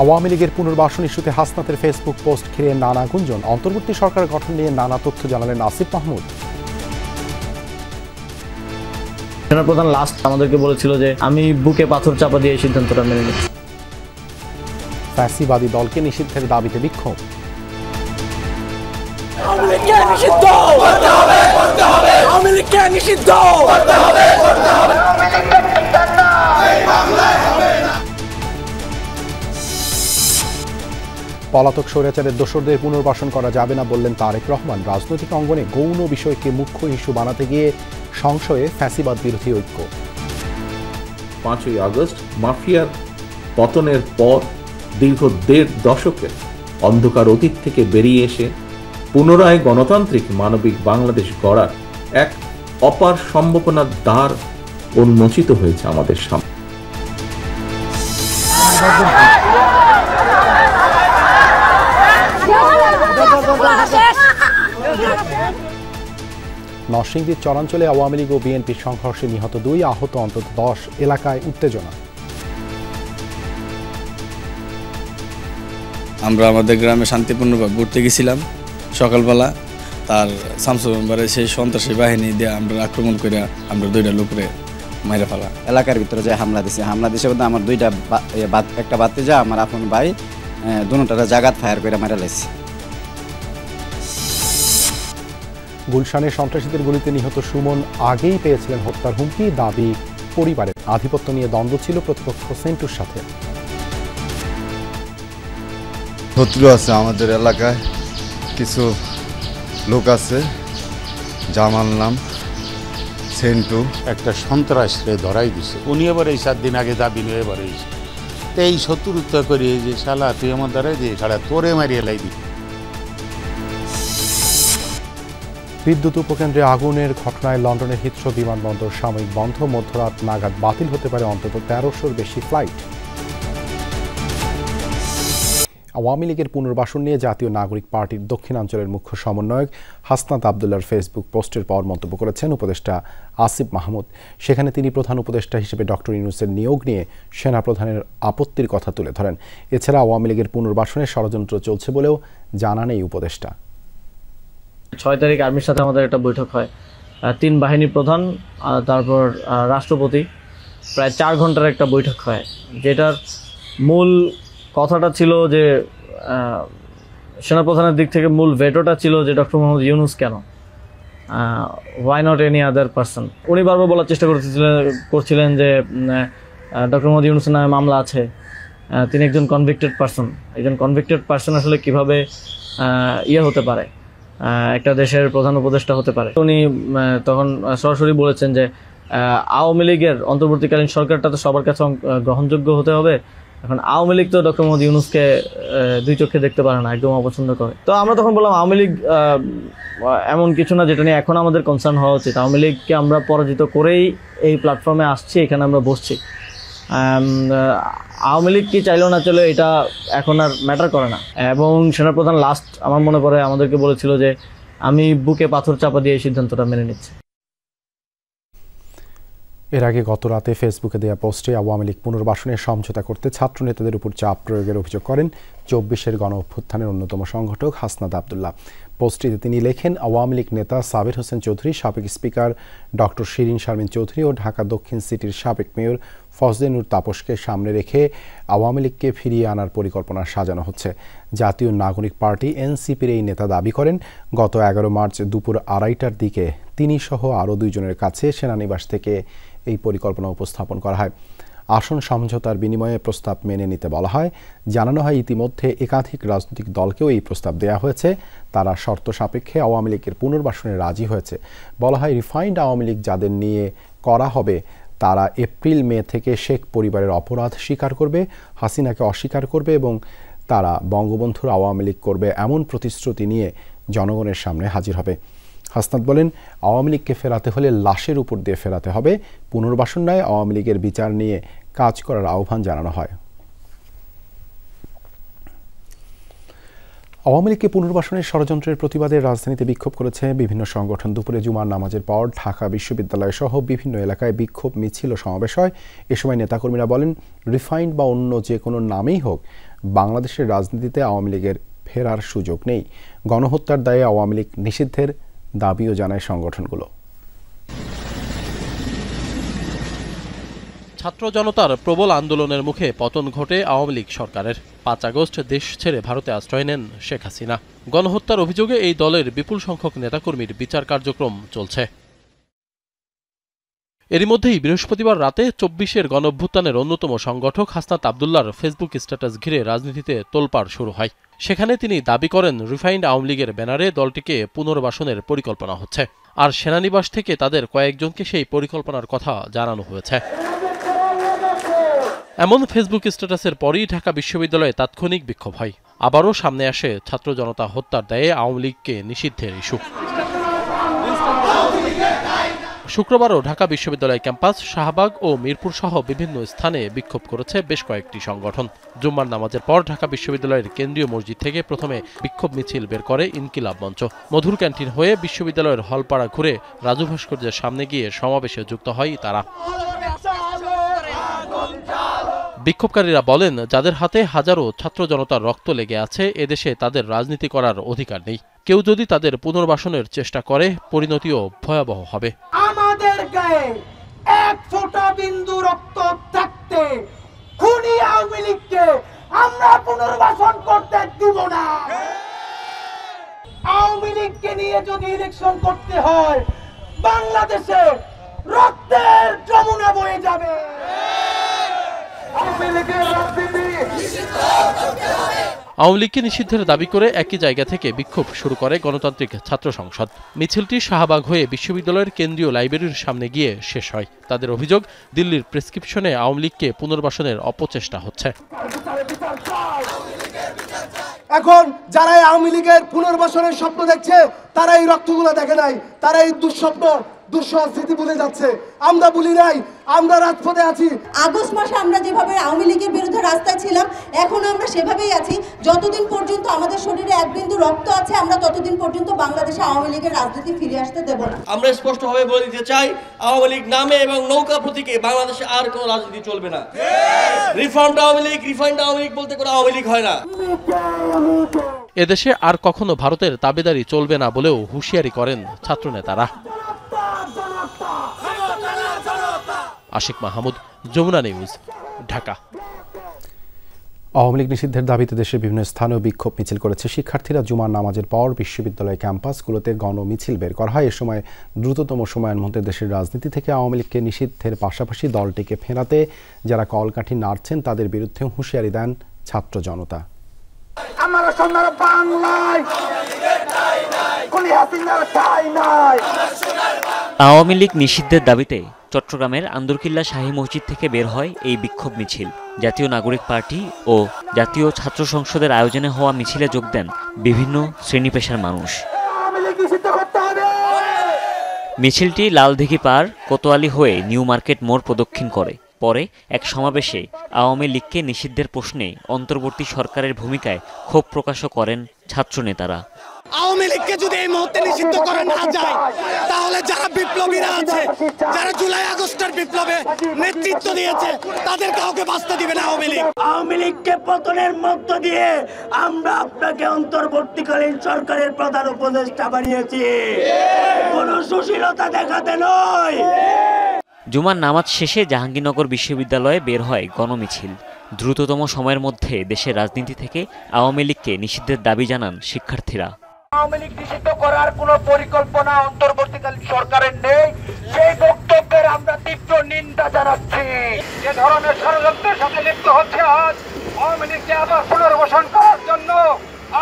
আওয়ামী লীগের পুনর্বাসন ইস্যুতে হাসনাতের ফেসবুক পোস্ট ঘিরে নানা গুঞ্জন। অন্তর্বর্তী সরকার গঠন নিয়ে নানা তথ্য জানালেন আসিফ মাহমুদ। সেনাপ্রধান লাস্ট আমাদেরকে বলেছিল যে আমি বুকে পাথর চাপা দিয়ে এই সিদ্ধান্তটা মেনে নিচ্ছি। ফ্যাসিবাদী দলকে নিষিদ্ধের দাবিতে বিক্ষোভ। পলাতক স্বৈরাচারের দোসরদের পুনর্বাসন করা যাবে না বললেন তারেক রহমান। রাজনৈতিক অঙ্গনে গৌণ বিষয়কে মুখ্য ইস্যু বানাতে গিয়ে সংশয়ে ফ্যাসিবাদ বিরোধী ঐক্য। 5ই আগস্ট মাফিয়ার পতনের পর দীর্ঘ 1.5 দশকের অন্ধকার অতীত থেকে বেরিয়ে এসে পুনরায় গণতান্ত্রিক মানবিক বাংলাদেশ গড়ার এক অপার সম্ভাবনার দ্বার উন্মোচিত হয়েছে আমাদের সামনে। নরসিংদীর চরাঞ্চলে আওয়ামী লীগ ও বিএনপির সংঘর্ষে নিহত 2, আহত অন্তত 10। এলাকায় উত্তেজনা। আমরা আমাদের গ্রামে শান্তিপূর্ণভাবে ঘুরতে গেছিলাম সকালবেলা, তার শামসুর মেম্বারে সেই সন্ত্রাসী বাহিনী দিয়ে আমরা আক্রমণ করে আমরা 2টা লোকরে মাইরে ফেলা। এলাকার ভিতরে যে হামলা দিছে আমার 2টা একটা বাদতে যা আমার আপন ভাই দুটারা জাগাত ফায়ার করে মারা লাইছে। গুলশানে সন্ত্রাসীদের গুলিতে নিহত সুমন আগেই পেয়েছিলেন হত্যার হুমকি। দাবি পরিবারের আধিপত্য নিয়ে দ্বন্দ্ব ছিল প্রতিপক্ষ সেন্টুর সাথে। শত্রু আছে আমাদের এলাকায়, কিছু লোক আছে, জামাল নাম সেন্টু, একটা সন্ত্রাসে ধরাই দিছে। উনি এবার এই 7 দিন আগে দাবি নিয়ে এবার এই শত্রুতা করি যে শালা তুই আমার ধরাই দিয়ে সারা তোরে মারিয়ে লাই দি। বিদ্যুৎ উপকেন্দ্রে আগুনের ঘটনায় লন্ডনের হিথ্রো বিমানবন্দর সাময়িক বন্ধ। মধ্যরাত নাগাদ বাতিল হতে পারে অন্তত 1300-র বেশি ফ্লাইট। আওয়ামী লীগের পুনর্বাসন নিয়ে জাতীয় নাগরিক পার্টির দক্ষিণাঞ্চলের মুখ্য সমন্বয়ক হাসনাত আবদুল্লাহর ফেসবুক পোস্টের পর মন্তব্য করেছেন উপদেষ্টা আসিফ মাহমুদ। সেখানে তিনি প্রধান উপদেষ্টা হিসেবে ডক্টর ইউনূসের নিয়োগ নিয়ে সেনাপ্রধানের আপত্তির কথা তুলে ধরেন। এছাড়া আওয়ামী লীগের পুনর্বাসনের ষড়যন্ত্র চলছে বলেও জানান এই উপদেষ্টা। 6 তারিখ আর্মির সাথে আমাদের একটা বৈঠক হয়, 3 বাহিনী প্রধান, তারপর রাষ্ট্রপতি, প্রায় 4 ঘন্টার একটা বৈঠক হয়। যেটার মূল কথাটা ছিল যে সেনাপ্রধানের দিক থেকে মূল ভেটোটা ছিল যে ডক্টর মোহাম্মদ ইউনূস কেন, why not any other person. উনি বারবার বলার চেষ্টা করছিলেন যে ডক্টর মোহাম্মদ ইউনূসের নামে মামলা আছে, তিনি একজন কনভিক্টেড পারসন। একজন কনভিক্টেড পারসন আসলে কিভাবে হতে পারে, একটা দেশের প্রধান উপদেষ্টা হতে পারে। উনি তখন সরাসরি বলেছেন যে আওয়ামী লীগের অন্তর্বর্তীকালীন সরকারটা তো সবার কাছে গ্রহণযোগ্য হতে হবে। এখন আওয়ামী লীগ তো ডক্টর মোহাম্মদ ইউনূসকে 2 চোখে দেখতে পারে না, একদম অপছন্দ করে। তো আমরা তখন বললাম আওয়ামী লীগ এমন কিছু না যেটা নিয়ে এখন আমাদের কনসার্ন হওয়া উচিত। আওয়ামী লীগকে আমরা পরাজিত করেই এই প্ল্যাটফর্মে আসছি, এখানে আমরা বসছি। আওয়ামী লীগ কি চাইলেও না চলে এটা এখন আর ম্যাটার করে না। এবং সেনাপ্রধান লাস্ট আমার মনে পড়ে আমাদেরকে বলেছিল যে আমি বুকে পাথর চাপা দিয়ে এই সিদ্ধান্তটা মেনে নিচ্ছি। এর আগে গত রাতে ফেসবুকে দেওয়া পোস্টে আওয়ামী লীগ পুনর্বাসনের সমঝোতা করতে ছাত্র নেতাদের উপর চাপ প্রয়োগের অভিযোগ করেন 24-এর গণ অভ্যুত্থানের অন্যতম সংগঠক হাসনাত আবদুল্লাহ। পোস্টটিতে তিনি লেখেন, আওয়ামী লীগ নেতা সাবির হোসেন চৌধুরী, সাবেক স্পিকার ডক্টর শিরিন শারমিন চৌধুরী ও ঢাকা দক্ষিণ সিটির সাবেক মেয়র ফজলে নূর তাপসকে সামনে রেখে আওয়ামী লীগকে ফিরিয়ে আনার পরিকল্পনা সাজানো হচ্ছে। জাতীয় নাগরিক পার্টি এনসিপির এই নেতা দাবি করেন, গত 11 মার্চ দুপুর 2:30টার দিকে তিনি সহ আরও 2 জনের কাছে সেনানিবাস থেকে এই পরিকল্পনা উপস্থাপন করা হয়। আসন সমঝোতার বিনিময়ে প্রস্তাব মেনে নিতে বলা হয়। জানানো হয় ইতিমধ্যে একাধিক রাজনৈতিক দলকেও এই প্রস্তাব দেওয়া হয়েছে, তারা শর্ত সাপেক্ষে আওয়ামী লীগের পুনর্বাসনে রাজি হয়েছে। বলা হয় রিফাইন্ড আওয়ামী লীগ যাদের নিয়ে করা হবে তারা এপ্রিল-মে থেকে শেখ পরিবারের অপরাধ স্বীকার করবে, হাসিনাকে অস্বীকার করবে এবং তারা বঙ্গবন্ধুর আওয়ামী লীগ করবে এমন প্রতিশ্রুতি নিয়ে জনগণের সামনে হাজির হবে। হাসনাত বলেন, আওয়ামী লীগকে ফেরাতে হলে লাশের উপর দিয়ে ফেরাতে হবে। পুনর্বাসন নয়, আওয়ামী লীগের বিচার নিয়ে কাজ করার আহ্বান জানানো হয়। আওয়ামী লীগকে পুনর্বাসনের ষড়যন্ত্রের প্রতিবাদে রাজধানীতে বিক্ষোভ করেছে বিভিন্ন সংগঠন। দুপুরে জুমার নামাজের পর ঢাকা বিশ্ববিদ্যালয় সহ বিভিন্ন এলাকায় বিক্ষোভ মিছিল ও সমাবেশ হয়। এ সময় নেতাকর্মীরা বলেন, রিফাইন্ড বা অন্য যে কোনো নামেই হোক, বাংলাদেশের রাজনীতিতে আওয়ামী লীগের ফেরার সুযোগ নেই। গণহত্যার দায়ে আওয়ামী লীগ নিষিদ্ধের দাবিও জানায় সংগঠনগুলো। ছাত্র জনতার প্রবল আন্দোলনের মুখে পতন ঘটে আওয়ামী লীগ সরকারের। ৫ আগস্ট দেশ ছেড়ে ভারতে আশ্রয় নেন শেখ হাসিনা। গণহত্যার অভিযোগে এই দলের বিপুল সংখ্যক নেতাকর্মীর বিচার কার্যক্রম চলছে। এরই মধ্যেই বৃহস্পতিবার রাতে ২৪-এর গণঅভ্যুত্থানের অন্যতম সংগঠক হাসনাত আবদুল্লাহর ফেসবুক স্ট্যাটাস ঘিরে রাজনীতিতে তোলপাড় শুরু হয়। সেখানে তিনি দাবি করেন, রিফাইন্ড আওয়ামী লীগের ব্যানারে দলটিকে পুনর্বাসনের পরিকল্পনা হচ্ছে, আর সেনানিবাস থেকে তাদের কয়েকজনকে সেই পরিকল্পনার কথা জানানো হয়েছে। এমন ফেসবুক স্ট্যাটাসের পরই ঢাকা বিশ্ববিদ্যালয়ে তাৎক্ষণিক বিক্ষোভ হয়। আবারও সামনে আসে ছাত্র জনতা হত্যার দায়ে আওয়ামী লীগকে নিষিদ্ধের ইস্যু। শুক্রবারও ঢাকা বিশ্ববিদ্যালয় ক্যাম্পাস, শাহবাগ ও মিরপুর সহ বিভিন্ন স্থানে বিক্ষোভ করেছে বেশ কয়েকটি সংগঠন। জুম্মার নামাজের পর ঢাকা বিশ্ববিদ্যালয়ের কেন্দ্রীয় মসজিদ থেকে প্রথমে বিক্ষোভ মিছিল বের করে ইনকিলাব মঞ্চ। মধুর ক্যান্টিন হয়ে বিশ্ববিদ্যালয়ের হলপাড়া ঘুরে রাজু ভাস্কর্যের সামনে গিয়ে সমাবেশে যুক্ত হয় তারা। বিক্ষোভকারীরা বলেন, যাদের হাতে হাজারো ছাত্র জনতার রক্ত লেগে আছে, এদেশে তাদের রাজনীতি করার অধিকার নেই। কেউ যদি তাদের পুনর্বাসনের চেষ্টা করে, পরিণতিও ভয়াবহ হবে। আমাদের গায়ে এক ফোঁটা বিন্দু রক্ত থাকতে খুনি আওয়ামী লীগকে আমরা পুনর্বাসন করতে দিব না। আওয়ামী লীগকে নিয়ে যদি ইলেকশন করতে হয়, বাংলাদেশে রক্তের যমুনা বয়ে যাবে। আওয়ামী লীগকে নিষিদ্ধের দাবি করে একই জায়গা থেকে বিক্ষোভ শুরু করে গণতান্ত্রিক ছাত্র সংসদ। মিছিলটি শাহবাগ হয়ে বিশ্ববিদ্যালয়ের কেন্দ্রীয় লাইব্রেরির সামনে গিয়ে শেষ হয়। তাদের অভিযোগ, দিল্লির প্রেসক্রিপশনে আওয়ামী লীগকে পুনর্বাসনের অপচেষ্টা হচ্ছে। এখন যারা আওয়ামী লীগের পুনর্বাসনের স্বপ্ন দেখছে, তারা এই রক্তগুলো দেখে নাই, তারা এই দুঃস্বপ্ন দুঃস্মৃতি ভুলে যাচ্ছে। আমরা ভুলি নাই, আমরা রাজপথে আছি। আগস্ট মাসে আমরা যেভাবে আওয়ামী লীগের বিরুদ্ধে রাস্তায় ছিলাম, এখন আমরা সেভাবেই আছি। যতদিন পর্যন্ত আমাদের শরীরে এক বিন্দু রক্ত আছে, আমরা ততদিন পর্যন্ত বাংলাদেশে আওয়ামী লীগের রাজনীতি ফিরে আসতে দেব না। আমরা স্পষ্টভাবে বলে দিতে চাই, আওয়ামী লীগ নামে এবং নৌকা প্রতীকে বাংলাদেশে আর কোনো রাজনীতি চলবে না। রিফর্মড আওয়ামী লীগ, রিফাইন্ড আওয়ামী লীগ বলতে কোনো আওয়ামী লীগ হয় না। এদেশে আর কখনো ভারতের তাবেদারি চলবে না বলেও হুঁশিয়ারি করেন ছাত্রনেতারা। আশিক মাহমুদ, যমুনা নিউজ, ঢাকা। আওয়ামী লীগ নিষিদ্ধের দাবিতে দেশের বিভিন্ন স্থানেও বিক্ষোভ মিছিল করেছে শিক্ষার্থীরা। জুমার নামাজের পর বিশ্ববিদ্যালয় ক্যাম্পাসগুলোতে গণমিছিল বের করা হয়। এ সময় দ্রুততম সময়ের মধ্যে দেশের রাজনীতি থেকে আওয়ামী লীগকে নিষিদ্ধের পাশাপাশি দলটিকে ফেরাতে যারা কলকাঠি নাড়ছেন তাদের বিরুদ্ধে হুঁশিয়ারি দেন ছাত্র জনতা। আওয়ামী লীগ নিষিদ্ধের দাবিতে চট্টগ্রামের আন্দরকিল্লা শাহী মসজিদ থেকে বের হয় এই বিক্ষোভ মিছিল। জাতীয় নাগরিক পার্টি ও জাতীয় ছাত্র সংসদের আয়োজনে হওয়া মিছিলে যোগ দেন বিভিন্ন শ্রেণী পেশার মানুষ। মিছিলটি লালদিঘি পার কোতোয়ালি হয়ে নিউ মার্কেট মোড় প্রদক্ষিণ করে। পরে এক সমাবেশে আওয়ামী লীগকে নিষিদ্ধের প্রশ্নে অন্তর্বর্তী সরকারের ভূমিকায় ক্ষোভ প্রকাশও করেন ছাত্রনেতারা। আওয়ামী লীগকে যদি এই মুহূর্তে নিষিদ্ধ করা না যায়, তাহলে যারা বিপ্লবীরা আছে, যারা জুলাই আগস্টের বিপ্লবে নেতৃত্ব দিয়েছে, তাদের কাউকে বাঁচতে দিবে না আওয়ামী লীগ। আওয়ামী লীগকে পতনের মধ্য দিয়ে আমরা আপনাকে অন্তর্বর্তীকালীন সরকারের প্রধান উপদেষ্টা বানিয়েছি, কোনো সুশীলতা দেখাতে নয়। জুমার নামাজ শেষে জাহাঙ্গীরনগর বিশ্ববিদ্যালয়ে বের হয় গণমিছিল। দ্রুততম সময়ের মধ্যে দেশের রাজনীতি থেকে আওয়ামী লীগকে নিষিদ্ধের দাবি জানান শিক্ষার্থীরা। আওয়ামী লীগ নিষিদ্ধ করার কোনো পরিকল্পনা অন্তর্বর্তীকালীন সরকারের নেই, সেই বক্তব্যের আমরা তীব্র নিন্দা জানাচ্ছি। যে ধরনের ষড়যন্ত্রের সাথে লিপ্ত হচ্ছে আজ আওয়ামী লীগকে আবার পুনর্বাসন করার জন্য,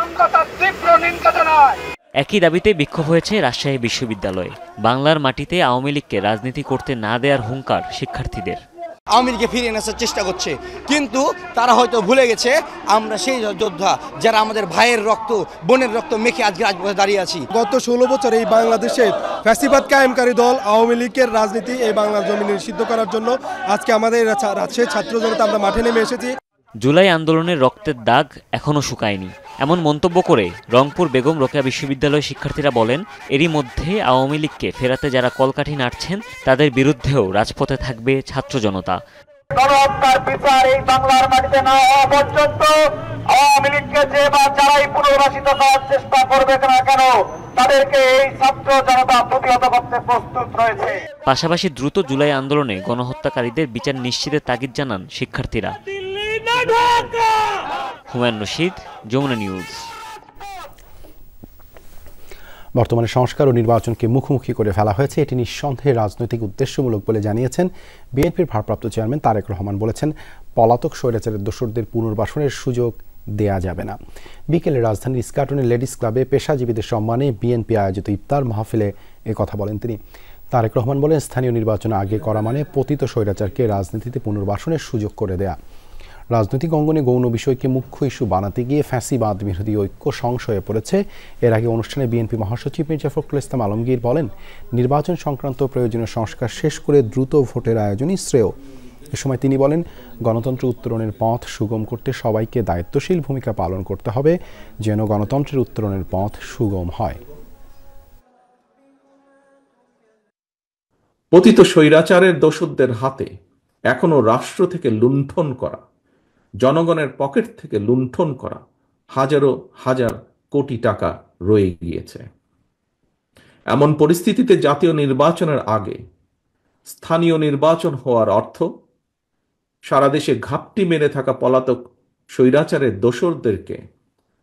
আমরা তার তীব্র নিন্দা জানাই। একই দাবিতে বিক্ষোভ হয়েছে রাজশাহী বিশ্ববিদ্যালয়ে। বাংলার মাটিতে আওয়ামী লীগকে রাজনীতি করতে না দেওয়ার হুঙ্কার শিক্ষার্থীদের। আওয়ামী লীগকে ফিরিয়ে আনার চেষ্টা করছে, কিন্তু তারা হয়তো ভুলে গেছে আমরা সেই যোদ্ধা যারা আমাদের ভাইয়ের রক্ত, বোনের রক্ত মেখে আজকে রাজপথে দাঁড়িয়ে আছি। গত 16 বছর এই বাংলাদেশে ফ্যাসিবাদ কায়েমকারী দল আওয়ামী লীগের রাজনীতি এই বাংলার জমিনে নিষিদ্ধ করার জন্য আজকে আমাদের রাজশাহীর ছাত্র জনতা আমরা মাঠে নেমে এসেছি। জুলাই আন্দোলনের রক্তের দাগ এখনও শুকায়নি এমন মন্তব্য করে রংপুর বেগম রোকেয়া বিশ্ববিদ্যালয়ের শিক্ষার্থীরা বলেন, এরই মধ্যে আওয়ামী লীগকে ফেরাতে যারা কলকাঠি নাড়ছেন তাদের বিরুদ্ধেও রাজপথে থাকবে ছাত্র জনতা। গণহত্যার বিচার এই বাংলার মাটিতে না হওয়া পর্যন্ত আওয়ামী লীগকে যে বা যারাই পুনর্বাসিত করার চেষ্টা করবে না কেন তাদেরকে এই ছাত্র জনতা প্রতিহত করতে প্রস্তুত রয়েছে। পাশাপাশি দ্রুত জুলাই আন্দোলনে গণহত্যাকারীদের বিচার নিশ্চিতের তাগিদ জানান শিক্ষার্থীরা। হুমায়ুন রশিদ, যমুনা নিউজ। বর্তমানে সংস্কার ও নির্বাচনকে মুখোমুখি করে ফেলা হয়েছে, এটি নিঃসন্দেহে রাজনৈতিক উদ্দেশ্যমূলক বলে জানিয়েছেন বিএনপির ভারপ্রাপ্ত চেয়ারম্যান তারেক রহমান। বলেছেন, পলাতক স্বৈরাচারের দোসরদের পুনর্বাসনের সুযোগ দেয়া যাবে না। বিকেলে রাজধানীর ইস্কাটনের লেডিস ক্লাবে পেশাজীবীদের সম্মানে বিএনপি আয়োজিত ইফতার মাহফিলে কথা বলেন তিনি। তারেক রহমান বলেন, স্থানীয় নির্বাচন আগে করা মানে পতিত স্বৈরাচারকে রাজনীতিতে পুনর্বাসনের সুযোগ করে দেয়া। রাজনৈতিক অঙ্গনে গৌণ বিষয়কে মুখ্য ইস্যু বানাতে গিয়ে ফ্যাসিবাদ বিরোধী ঐক্য সংশয়ে পড়েছে। এর আগে অনুষ্ঠানে বিএনপি মহাসচিব মির্জা ফখরুল ইসলাম আলমগীর বলেন, নির্বাচন সংক্রান্ত প্রয়োজনীয় সংস্কার শেষ করে দ্রুত ভোটের আয়োজনই শ্রেয়। এ সময় তিনি বলেন, গণতন্ত্র উত্তরণের পথ সুগম করতে সবাইকে দায়িত্বশীল ভূমিকা পালন করতে হবে, যেন গণতন্ত্রের উত্তরণের পথ সুগম হয়। পতিত স্বৈরাচারের দোসরদের হাতে এখনো রাষ্ট্র থেকে লুণ্ঠন করা, জনগণের পকেট থেকে লুণ্ঠন করা হাজারো হাজার কোটি টাকা রয়ে গিয়েছে। এমন পরিস্থিতিতে জাতীয় নির্বাচনের আগে স্থানীয় নির্বাচন হওয়ার অর্থ সারা দেশে ঘাপটি মেরে থাকা পলাতক স্বৈরাচারের দোসরদেরকে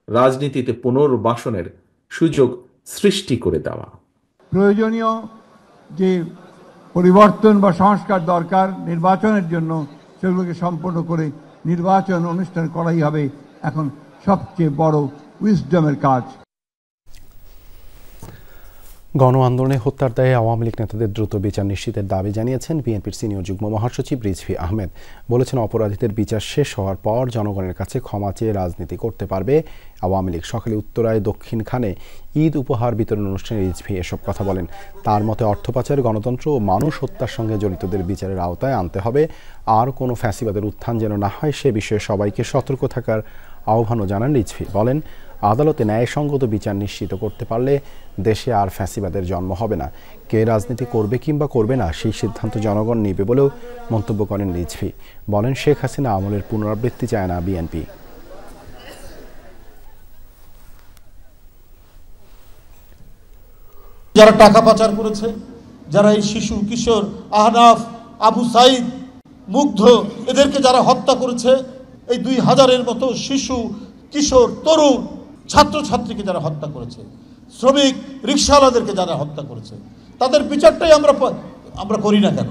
রাজনীতিতে পুনর্বাসনের সুযোগ সৃষ্টি করে দেওয়া। প্রয়োজনীয় যে পরিবর্তন বা সংস্কার দরকার নির্বাচনের জন্য, সেগুলোকে সম্পন্ন করে নির্বাচন অনুষ্ঠান করাই হবে এখন সবচেয়ে বড় উইজডমের কাজ। গণ আন্দোলনে হত্যার দায়ে আওয়ামী লীগ নেতাদের দ্রুত বিচার নিশ্চিতের দাবি জানিয়েছেন বিএনপির সিনিয়র যুগ্ম মহাসচিব রিজভী আহমেদ। বলেছেন, অপরাধীদের বিচার শেষ হওয়ার পর জনগণের কাছে ক্ষমা চেয়ে রাজনীতি করতে পারবে আওয়ামী লীগ। সকালে উত্তরায় দক্ষিণখানে ঈদ উপহার বিতরণ অনুষ্ঠানে রিজভী এসব কথা বলেন। তার মতে, অর্থ পাচার, গণতন্ত্র ও মানুষ হত্যার সঙ্গে জড়িতদের বিচারের আওতায় আনতে হবে। আর কোনো ফ্যাসিবাদের উত্থান যেন না হয় সে বিষয়ে সবাইকে সতর্ক থাকার আহ্বানও জানান রিজভী। বলেন, আদালতে ন্যায়সঙ্গত বিচার নিশ্চিত করতে পারলে দেশে আর ফ্যাসিবাদের জন্ম হবে না। কে রাজনীতি করবে কিংবা করবে না সেই সিদ্ধান্ত জনগণ নেবে বলেও মন্তব্য করেন রিজভী। বলেন, শেখ হাসিনা আমলের পুনরাবৃত্তি চায় না বিএনপি। যারা টাকা পাচার করেছে, যারা এই শিশু, কিশোর, আহনাফ, আবু সাইদ, মুগ্ধ, এদেরকে যারা হত্যা করেছে, এই 2000-এর মতো শিশু, কিশোর, তরুণ, ছাত্রছাত্রীকে যারা হত্যা করেছে, শ্রমিক, রিকশাওয়ালাদেরকে যারা হত্যা করেছে, তাদের বিচারটাই আমরা করি না কেন?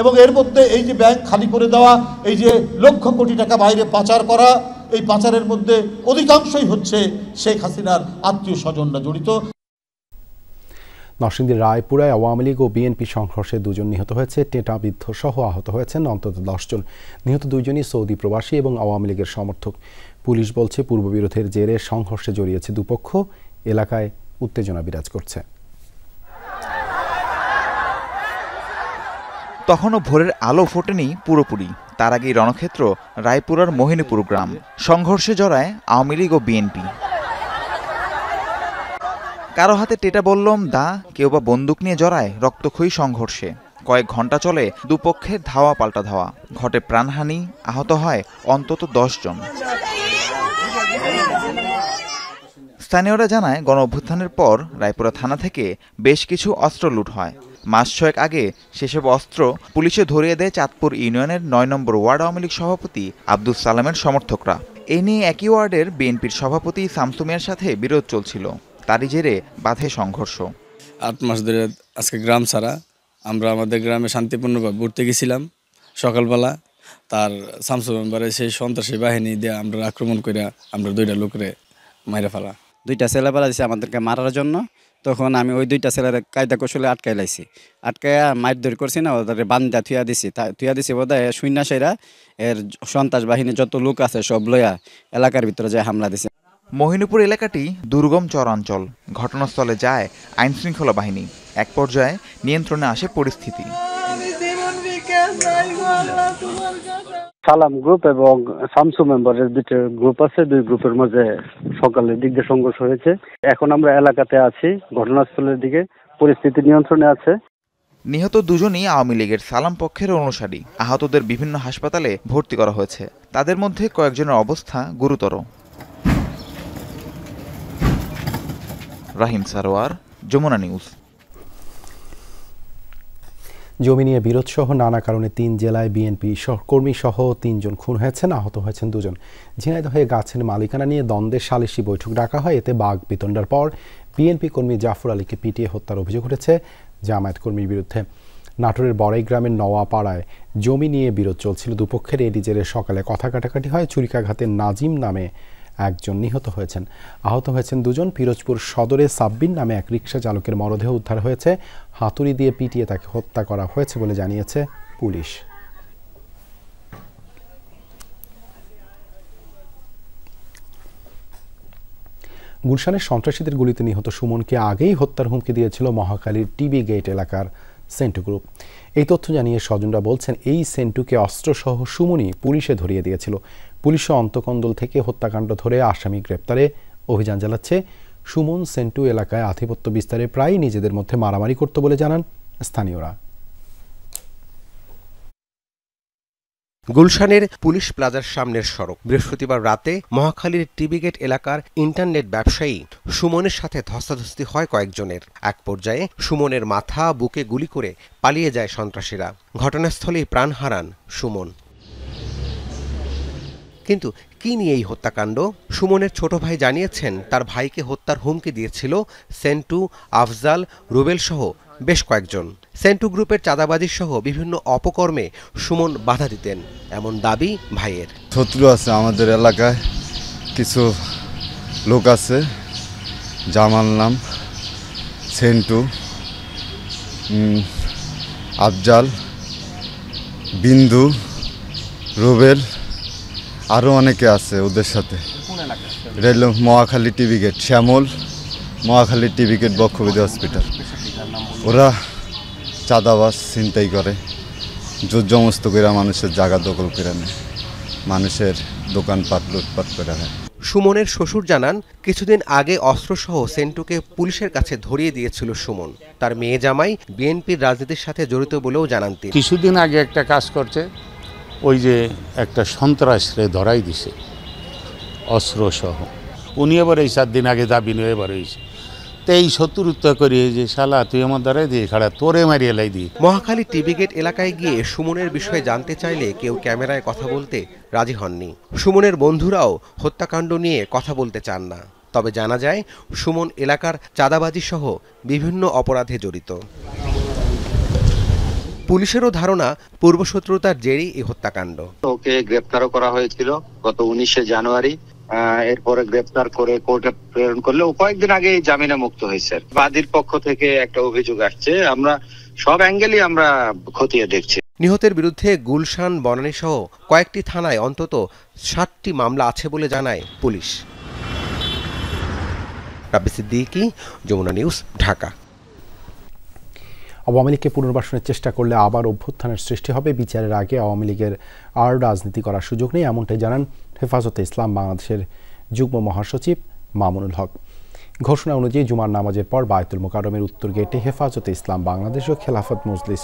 এবং এর মধ্যে এই যে ব্যাংক খালি করে দেওয়া, এই যে লক্ষ কোটি টাকা বাইরে পাচার করা, এই পাচারের মধ্যে অধিকাংশই হচ্ছে শেখ হাসিনার আত্মীয় স্বজনরা জড়িত। নরসিংদীর রায়পুরায় আওয়ামী লীগ ও বিএনপি সংঘর্ষে 2 জন নিহত হয়েছে। টেটাবিদ্ধ সহ আহত হয়েছেন অন্তত 10 জন। নিহত 2 জনই সৌদি প্রবাসী এবং আওয়ামী লীগের সমর্থক। পুলিশ বলছে, পূর্ববিরোধের জেরে সংঘর্ষে জড়িয়েছে দুপক্ষ। এলাকায় উত্তেজনা বিরাজ করছে। তখনও ভোরের আলো ফোটেনি পুরোপুরি। তার আগেই রণক্ষেত্র রায়পুরার মোহিনীপুর গ্রাম। সংঘর্ষে জড়ায় আওয়ামী লীগ ও বিএনপি। কারো হাতে টেটা বললম দা, কেউ বা বন্দুক নিয়ে জড়ায় রক্তক্ষয়ী সংঘর্ষে। কয়েক ঘন্টা চলে দুপক্ষের ধাওয়া পাল্টা ধাওয়া। ঘটে প্রাণহানি, আহত হয় অন্তত 10 জন। স্থানীয়রা জানায়, গণ অভ্যুত্থানের পর রায়পুরা থানা থেকে বেশ কিছু অস্ত্র লুট হয়। মাস 6 আগে সেসব অস্ত্র পুলিশে ধরিয়ে দেয় চাঁদপুর ইউনিয়নের 9 নম্বর ওয়ার্ড আওয়ামী লীগ সভাপতি আব্দুস সালামের সমর্থকরা। এ নিয়ে একই ওয়ার্ডের বিএনপির সভাপতি শামসু মিয়ার সাথে বিরোধ চলছিল। তারই জেরে বাধে সংঘর্ষ। 8 মাস ধরে আজকে গ্রাম ছাড়া। আমরা আমাদের গ্রামে শান্তিপূর্ণভাবে ঘুরতে গেছিলাম সকালবেলা। তার শামসু মেম্বারে সেই সন্ত্রাসী বাহিনী দিয়ে আমরা আক্রমণ করে আমরা 2টা লোকরে মাইরা ফেলা। 2টা ছেলে পালা দিছে আমাদেরকে মারার জন্য। তখন আমি ওই 2টা ছেলের কায়দা কৌশলে আটকাই লাইছি। আটকাইয়া মারধর করছি না, ওদের বান্ধা থুয়া দিছি বোধহয় সৈন্যাসীরা এর সন্ত্রাস বাহিনী যত লোক আছে সব লইয়া এলাকার ভিতরে যায় হামলা দিছে। মোহিনীপুর এলাকাটি দুর্গম চরাঞ্চল। ঘটনাস্থলে যায় আইনশৃঙ্খলা বাহিনী। এক পর্যায়ে নিয়ন্ত্রণে আসে পরিস্থিতি। সালাম গ্রুপ এবং শামসু মেম্বারের দুটো গ্রুপ আছে, দুই গ্রুপের মাঝে সকালের দিক দিয়ে সংঘর্ষ হয়েছে। এখন আমরা এলাকাতে আছি, ঘটনাস্থলের দিকে পরিস্থিতি নিয়ন্ত্রণে আছে। নিহত দুজনই আওয়ামী লীগের সালাম পক্ষের অনুসারী। আহতদের বিভিন্ন হাসপাতালে ভর্তি করা হয়েছে। তাদের মধ্যে কয়েকজনের অবস্থা গুরুতর। রাহিম সারোয়ার, যমুনা নিউজ। জমি নিয়ে বিরোধ সহ নানা কারণে 3 জেলায় বিএনপি কর্মী সহ 3 জন খুন হয়েছেন, আহত হয়েছেন 2 জন। ঝিনাইদহে গাছের মালিকানা নিয়ে দ্বন্দ্বের সালিশি বৈঠক ডাকা হয়। এতে বাঘ বিতণ্ডার পর বিএনপি কর্মী জাফর আলীকে পিটিয়ে হত্যার অভিযোগ উঠেছে জামায়াত কর্মীর বিরুদ্ধে। নাটোরের বড়াই গ্রামের নওয়াপাড়ায় জমি নিয়ে বিরোধ চলছিল দুপক্ষের। এডি জেরে সকালে কথা কাটাকাটি হয়। ছুরিকাঘাতে নাজিম নামে একজন নিহত হয়েছেন, আহত হয়েছেন 2 জন। পিরোজপুর সদরে সাব্বির নামে এক রিকশা চালকের মরদেহ উদ্ধার হয়েছে। হাতুড়ি দিয়ে পিটিয়ে তাকে হত্যা করা হয়েছে বলে জানিয়েছে পুলিশ। গুলশানের সন্ত্রাসীদের গুলিতে নিহত সুমনকে আগেই হত্যার হুমকি দিয়েছিল মহাখালীর টিবি গেট এলাকার সেন্টু গ্রুপ। এই তথ্য জানিয়ে স্বজনরা বলছেন, এই সেন্টুকে অস্ত্রসহ সুমনই পুলিশে ধরিয়ে দিয়েছিল। পুলিশও অন্তকন্দল থেকে হত্যাকাণ্ড ধরে আসামি গ্রেপ্তারে অভিযান চালাচ্ছে। সুমন সেন্টু এলাকায় আধিপত্য বিস্তারে প্রায় নিজেদের মধ্যে মারামারি করত বলে জানান স্থানীয়রা। গুলশানের পুলিশ প্লাজার সামনের সড়ক বৃহস্পতিবার রাতে মহাখালীর টিবি গেট এলাকার ইন্টারনেট ব্যবসায়ী সুমনের সাথে ধস্তাধস্তি হয় কয়েকজনের। এক পর্যায়ে সুমনের মাথা বুকে গুলি করে পালিয়ে যায় সন্ত্রাসীরা। ঘটনাস্থলেই প্রাণ হারান সুমন। কিন্তু কি নিয়ে এই হত্যাকাণ্ড? সুমনের ছোট ভাই জানিয়েছেন, তার ভাইকে হত্যার হুমকি দিয়েছিল সেন্টু, আফজাল, রুবেল সহ বেশ কয়েকজন। সেন্টু গ্রুপের চাঁদাবাজি সহ বিভিন্ন অপকর্মে সুমন বাধা দিতেন, এমন দাবি ভাইয়ের। শত্রু আছে আমাদের এলাকায়, কিছু লোক আছে, জামাল নাম, সেন্টু, আফজাল, বিন্দু, রুবেল, আরও অনেকে আছে ওদের সাথে। রেল মহাখালী টিবি গেট, শ্যামল, মহাখালী টিবি গেট, বক্ষবিধি হসপিটাল। ওরা চাঁদাবাজ ছিনতাই করে, জোর জমস্ত করে মানুষের জায়গা দখল করে নেয়, মানুষের দোকানপাট লুটপাট করে নেয়। সুমনের শ্বশুর জানান, কিছুদিন আগে অস্ত্রসহ সেন্টুকে পুলিশের কাছে ধরিয়ে দিয়েছিল সুমন। তার মেয়ে জামাই বিএনপির রাজনীতির সাথে জড়িত বলেও জানান তিনি। কিছুদিন আগে একটা কাজ করছে, ওই যে একটা সন্ত্রাসরে ধরাই দিছে অস্ত্রসহ। উনি এবার এই 7 দিন আগে দাবি নিয়ে এবার হয়েছে, তো এই শত্রুতা করি যে শালা তুই আমার দ্বারাই দিয়ে খাড়া তোরে মারিয়ে লাই দিই। মহাখালী টিবি গেট এলাকায় গিয়ে সুমনের বিষয়ে জানতে চাইলে কেউ ক্যামেরায় কথা বলতে রাজি হননি। সুমনের বন্ধুরাও হত্যাকাণ্ড নিয়ে কথা বলতে চান না। তবে জানা যায়, সুমন এলাকার চাঁদাবাজি সহ বিভিন্ন অপরাধে জড়িত। পুলিশেরও ধারণা, পূর্বশত্রুতার জেরেই এই হত্যাকাণ্ড। ওকে গ্রেপ্তারও করা হয়েছিল গত 19শে জানুয়ারি। এরপরে গ্রেপ্তার করে কোর্টে প্রেরণ করলে ও কয়েকদিন আগে জামিনে মুক্ত হয়েছে। বাদীর পক্ষ থেকে একটা অভিযোগ আসছে, আমরা সব অ্যাঙ্গেলই আমরা খতিয়ে দেখছি। নিহতের বিরুদ্ধে গুলশান, বনানী সহ কয়েকটি থানায় অন্তত 7টি মামলা আছে বলে জানায় পুলিশ। রাব্বি সিদ্দিকী, যমুনা নিউজ, ঢাকা। আওয়ামী লীগকে পুনর্বাসনের চেষ্টা করলে আবার অভ্যুত্থানের সৃষ্টি হবে। বিচারের আগে আওয়ামী লীগের আর রাজনীতি করার সুযোগ নেই, এমনটাই জানান হেফাজতে ইসলাম বাংলাদেশের যুগ্ম মহাসচিব মামুনুল হক। ঘোষণা অনুযায়ী জুমার নামাজের পর বায়তুল মোকাররমের উত্তর গেটে হেফাজতে ইসলাম বাংলাদেশ ও খেলাফত মজলিস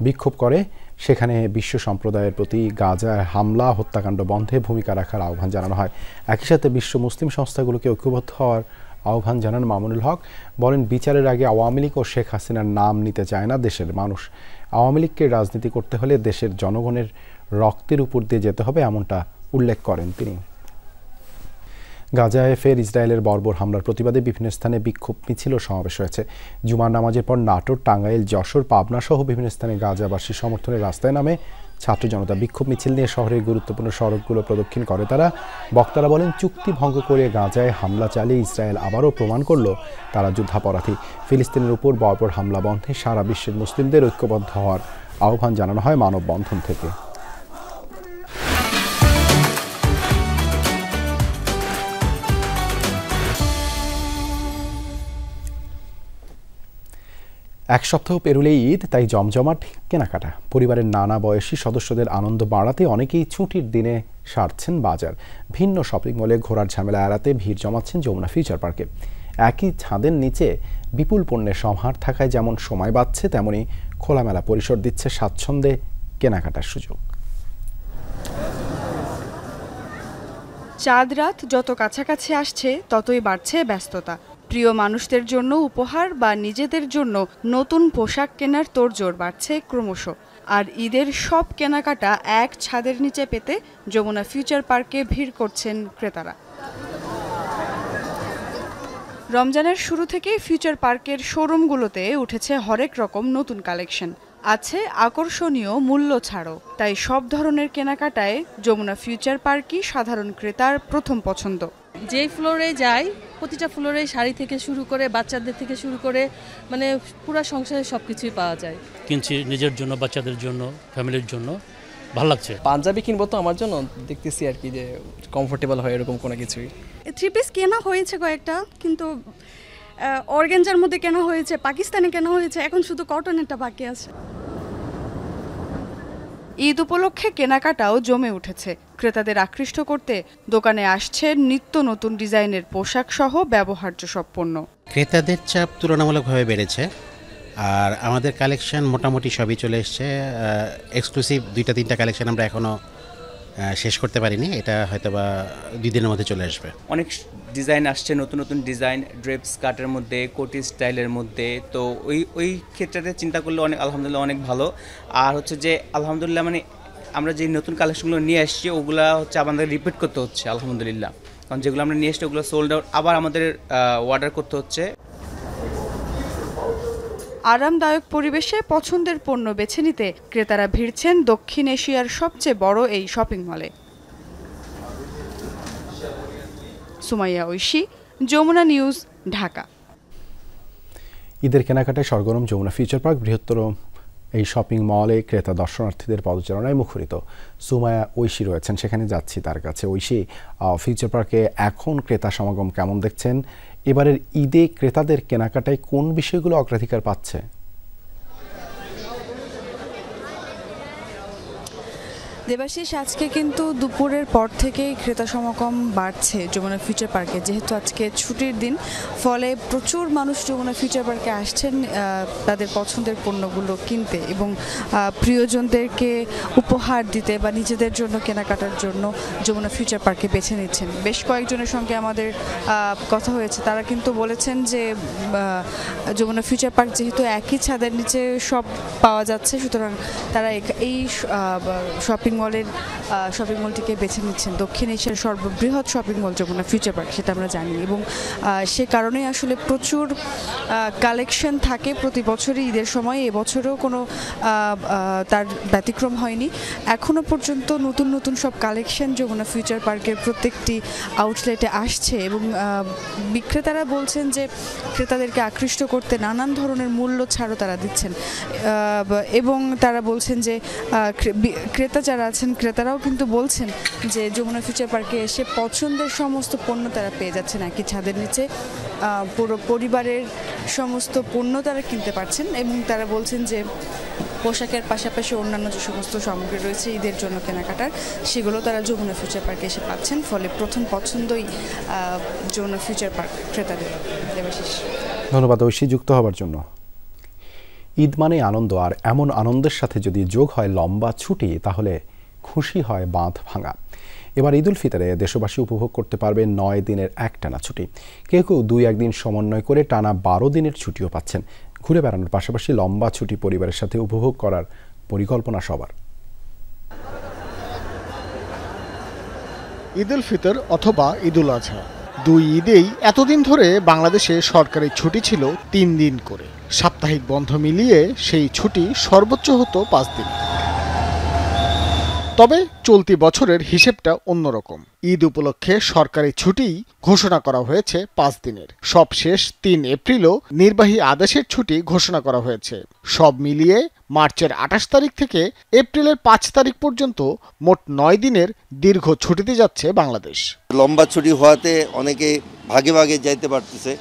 বিক্ষোভ করে। সেখানে বিশ্ব সম্প্রদায়ের প্রতি গাজায় হামলা, হত্যাকাণ্ড বন্ধে ভূমিকা রাখার আহ্বান জানানো হয়। একই সাথে বিশ্ব মুসলিম সংস্থাগুলোকে ঐক্যবদ্ধ হওয়ার আহ্বান জানান মামুনুল হক। বলেন, বিচারের আগে আওয়ামী লীগ ও শেখ হাসিনার নাম নিতে চায় না দেশের মানুষ। আওয়ামী লীগকে রাজনীতি করতে হলে দেশের জনগণের রক্তের উপর দিয়ে যেতে হবে, এমনটা উল্লেখ করেন তিনি। গাজায় ফের ইসরায়েলের বর্বর হামলার প্রতিবাদে বিভিন্ন স্থানে বিক্ষোভ মিছিল ও সমাবেশ হয়েছে। জুমার নামাজের পর নাটোর, টাঙ্গাইল, যশোর, পাবনা সহ বিভিন্ন স্থানে গাজাবাসী সমর্থনে রাস্তায় নামে ছাত্র জনতা। বিক্ষোভ মিছিল নিয়ে শহরের গুরুত্বপূর্ণ সড়কগুলো প্রদক্ষিণ করে তারা। বক্তারা বলেন, চুক্তি ভঙ্গ করে গাজায় হামলা চালিয়ে ইসরায়েল আবারও প্রমাণ করল তারা যুদ্ধাপরাধী। ফিলিস্তিনের উপর বর্বর হামলা বন্ধে সারা বিশ্বের মুসলিমদের ঐক্যবদ্ধ হওয়ার আহ্বান জানানো হয় মানববন্ধন থেকে। এক সপ্তাহ পেরোলেই ঈদ, তাই জমজমাট কেনাকাটা। পরিবারের নানা বয়সী সদস্যদের আনন্দ বাড়াতে অনেকেই ছুটির দিনে সারছেন বাজার। ভিন্ন শপিং মলে ঘোরার ঝামেলা এড়াতে ভিড় জমাচ্ছেন যমুনা ফিউচার পার্কে। একই ছাদের নিচে বিপুল পণ্যের সমাহার থাকায় যেমন সময় বাঁচছে, তেমনি খোলামেলা পরিসর দিচ্ছে স্বাচ্ছন্দ্যে কেনাকাটার সুযোগ। চাঁদ রাত যত কাছাকাছি আসছে ততই বাড়ছে ব্যস্ততা। প্রিয় মানুষদের জন্য উপহার বা নিজেদের জন্য নতুন পোশাক কেনার তোড়জোড় বাড়ছে ক্রমশ। আর ঈদের সব কেনাকাটা এক ছাদের নিচে পেতে যমুনা ফিউচার পার্কে ভিড় করছেন ক্রেতারা। রমজানের শুরু থেকেই ফিউচার পার্কের শোরুমগুলোতে উঠেছে হরেক রকম নতুন কালেকশন, আছে আকর্ষণীয় মূল্য ছাড়ও। তাই সব ধরনের কেনাকাটায় যমুনা ফিউচার পার্কই সাধারণ ক্রেতার প্রথম পছন্দ। যেই ফ্লোরে যাই প্রতিটা ফ্লোরে শাড়ি থেকে শুরু করে বাচ্চাদের থেকে শুরু করে মানে পুরো সংসারে সব কিছুই পাওয়া যায়। কিনছি নিজের জন্য, বাচ্চাদের জন্য, ফ্যামিলির জন্য। ভালো লাগছে। পাঞ্জাবি কিনবো তো আমার জন্য, দেখতেছি আর কি যে কমফোর্টেবল হয় এরকম কোনো কিছুই। 3 পিস কেনা হয়েছে কয়েকটা, কিন্তু অর্গানজার মধ্যে কেনা হয়েছে, পাকিস্তানে কেনা হয়েছে, এখন শুধু কটনেরটা বাকি আছে। ঈদ উপলক্ষে কেনাকাটাও জমে উঠেছে। ক্রেতাদের আকৃষ্ট করতে দোকানে আসছে নিত্য নতুন ডিজাইনের পোশাক সহ ব্যবহার্য সব পণ্য। ক্রেতাদের চাপ তুলনামূলকভাবে বেড়েছে, আর আমাদের কালেকশন মোটামুটি সবই চলে এসছে। এক্সক্লুসিভ 2-3টা কালেকশন আমরা এখনও শেষ করতে পারিনি, এটা হয়তো বা 2 দিনের মধ্যে চলে আসবে। অনেক ডিজাইন আসছে, নতুন নতুন ডিজাইন, ড্রেপ স্কার্টের মধ্যে, কোটি স্টাইলের মধ্যে। তো ওই ক্ষেত্রে চিন্তা করলে অনেক আলহামদুলিল্লাহ অনেক ভালো। আর হচ্ছে যে আলহামদুলিল্লাহ মানে আমরা যে নতুন কালেকশনগুলো নিয়ে আসছি ওগুলো হচ্ছে আমাদের রিপিট করতে হচ্ছে আলহামদুলিল্লাহ, কারণ যেগুলো আমরা নিয়ে আসছি ওগুলো সোল্ড আউট, আবার আমাদের অর্ডার করতে হচ্ছে। আরামদায়ক পরিবেশে পছন্দের পণ্য বেছে নিতে ক্রেতারা ভিড়ছেন দক্ষিণ এশিয়ার সবচেয়ে বড় এই শপিং মলে। সুমাইয়া ঐশী, যমুনা নিউজ, ঢাকা। ঈদের কেনাকাটায় সরগরম যমুনা ফিউচার পার্ক। বৃহত্তর এই শপিং মলে ক্রেতা দর্শনার্থীদের পদচারণায় মুখরিত। সুমাইয়া ঐশী রয়েছেন, সেখানে যাচ্ছি তার কাছে। ঐশী, ফিউচার পার্কে এখন ক্রেতা সমাগম কেমন দেখছেন? এবারের ঈদে ক্রেতাদের কেনাকাটায় কোন বিষয়গুলো অগ্রাধিকার পাচ্ছে? দেবাশিস, আজকে কিন্তু দুপুরের পর থেকেই ক্রেতা সমাগম বাড়ছে যমুনা ফিউচার পার্কে। যেহেতু আজকে ছুটির দিন, ফলে প্রচুর মানুষ যমুনা ফিউচার পার্কে আসছেন তাদের পছন্দের পণ্যগুলো কিনতে এবং প্রিয়জনদেরকে উপহার দিতে বা নিজেদের জন্য কেনাকাটার জন্য যমুনা ফিউচার পার্কে বেছে নিচ্ছেন। বেশ কয়েকজনের সঙ্গে আমাদের কথা হয়েছে, তারা কিন্তু বলেছেন যে যমুনা ফিউচার পার্ক যেহেতু একই ছাদের নিচে সব পাওয়া যাচ্ছে, সুতরাং তারা এই শপিং মলটিকে বেছে নিচ্ছেন। দক্ষিণ এশিয়ার সর্ববৃহৎ shopping mall Jamuna Future Park, সেটা আমরা জানি, এবং সে কারণেই আসলে প্রচুর কালেকশন থাকে প্রতি বছরই ঈদের সময়। এবছরও কোনো তার ব্যতিক্রম হয়নি। এখনও পর্যন্ত নতুন নতুন সব কালেকশন যমুনা ফিউচার পার্কের প্রত্যেকটি আউটলেটে আসছে এবং বিক্রেতারা বলছেন যে ক্রেতাদেরকে আকৃষ্ট করতে নানান ধরনের মূল্য ছাড়ও তারা দিচ্ছেন, এবং তারা বলছেন যে ক্রেতা যারা আছেন ক্রেতারাও কিন্তু বলছেন যে যমুনা ফিউচার পার্কে এসে পছন্দের সমস্ত পণ্য তারা পেয়ে যাচ্ছেন একই ছাদের নিচে। পুরো পরিবারের সমস্ত পণ্য তারা কিনতে পারছেন এবং তারা বলছেন যে পোশাকের পাশাপাশি অন্যান্য যে সমস্ত সামগ্রী রয়েছে ঈদের জন্য কেনাকাটার, সেগুলো তারা যমুনা ফিউচার পার্কে এসে পাচ্ছেন। ফলে প্রথম পছন্দই যমুনা ফিউচার পার্ক ক্রেতাদের। দেবাশিস, ধন্যবাদ ঐশী যুক্ত হবার জন্য। ঈদ মানে আনন্দ, আর এমন আনন্দের সাথে যদি যোগ হয় লম্বা ছুটি, তাহলে খুশি হয় বাঁধ ভাঙা। এবার ঈদুল ফিতরে দেশবাসী উপভোগ করতে পারবে 9 দিনের একটানা ছুটি। কেউ কেউ 2-1 দিন সমন্বয় করে টানা 12 দিনের ছুটিও পাচ্ছেন। ঘুরে বেড়ানোর পাশাপাশি লম্বা ছুটি পরিবারের সাথে উপভোগ করার পরিকল্পনা সবার। ঈদুল ফিতর অথবা ঈদুল আজহা, 2 ঈদেই এতদিন ধরে বাংলাদেশে সরকারি ছুটি ছিল 3 দিন করে। সাপ্তাহিক বন্ধ মিলিয়ে সেই ছুটি সর্বোচ্চ হতো 5 দিন। তবে চলতি বছরের হিসেবটা অন্যরকম। ঈদ উপলক্ষে সরকারি ছুটি ঘোষণা করা হয়েছে 5 দিনের। সবশেষ 3 এপ্রিলও নির্বাহী আদেশের ছুটি ঘোষণা করা হয়েছে। সব মিলিয়ে মার্চের 28 তারিখ থেকে এপ্রিলের 5 তারিখ পর্যন্ত মোট 9 দিনের দীর্ঘ ছুটিতে যাচ্ছে বাংলাদেশ। লম্বা ছুটি হওয়াতে অনেকে ভাগে ভাগে যাইতে পারতেছে,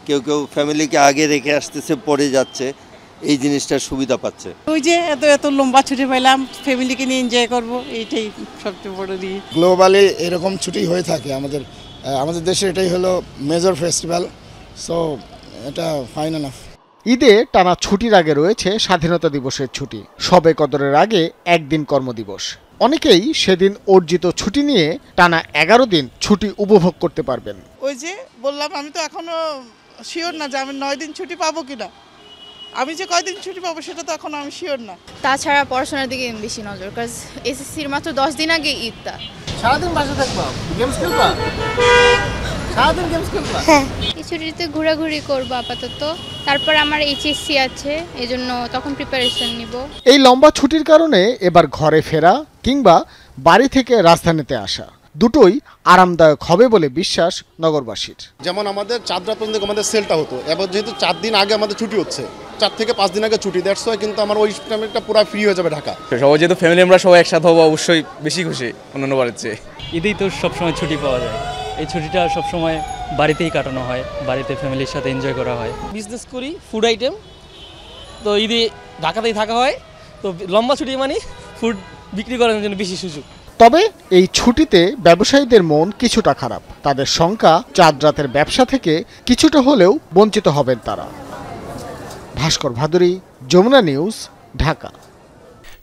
কেউ কেউ ফ্যামিলিকে আগে রেখে আসতেছে, পরে যাচ্ছে। এই জিনিসটার সুবিধা পাচ্ছে। ওই যে এত এত লম্বা ছুটি পেলাম, ফ্যামিলিকে নিয়ে এনজয় করব, এইটাই সবচেয়ে বড় দিক। গ্লোবালি এরকম ছুটি হয়ে থাকে আমাদের দেশে, এটাই হলো মেজর ফেস্টিভ্যাল, সো এটা ফাইন এনাফ। ঈদে টানা ছুটির আগে রয়েছে স্বাধীনতা দিবসের ছুটি, শবে কদরের আগে একদিন কর্মদিবস। অনেকেই সেদিন অর্জিত ছুটি নিয়ে টানা 11 দিন ছুটি উপভোগ করতে পারবেন। ওই যে বললাম, আমি তো এখনো শিওর না যে আমি 9 দিন ছুটি পাবো কিনা। আমি যে কয়দিন ছুটি পাবো সেটা তো এখন আমি শিওর না। তাছাড়া পড়াশোনার দিকে বেশি নজর, কারণ এসএসসির মাত্র 10 দিন আগে ঈদটা। সারাদিন বাসা থাকবা, গেমস খেলবা, সারাদিন গেমস খেলবা। হ্যাঁ, এই ছুটিতে ঘোরাঘুরি করবো আপাতত, তারপর আমার এইচএসসি আছে, এজন্য তখন প্রিপারেশন নিব। এই লম্বা ছুটির কারণে এবার ঘরে ফেরা কিংবা বাড়ি থেকে রাজধানীতে আসা দুটোই আরামদায়ক হবে বলে বিশ্বাস নগরবাসীর। যেমন আমাদের 4 রাত পর্যন্ত আমাদের সেলটা হতো, এবার যেহেতু 4 দিন আগে আমাদের ছুটি হচ্ছে, 4 থেকে 5 দিন আগে ছুটি, দ্যাটস ওয়াই কিন্তু আমার ওই টাইমটা পুরো ফ্রি হয়ে যাবে ঢাকা। সবাই যেহেতু ফ্যামিলি আমরা সবাই একসাথে হবো, অবশ্যই বেশি খুশি অন্যান্য বারের চেয়ে। ঈদেই তো সবসময় ছুটি পাওয়া যায়, এই ছুটিটা সবসময় বাড়িতেই কাটানো হয়, বাড়িতে ফ্যামিলির সাথে এনজয় করা হয়। বিজনেস করি ফুড আইটেম, তো ঈদে ঢাকাতেই থাকা হয়, তো লম্বা ছুটি মানে ফুড বিক্রি করার জন্য বেশি সুযোগ। তবে এই ছুটিতে ব্যবসায়ীদের মন কিছুটা খারাপ, তাদের শঙ্কা 4 রাতের ব্যবসা থেকে কিছুটা হলেও বঞ্চিত হবেন তারা। ভাস্কর ভাদুরী, যমুনা নিউজ, ঢাকা।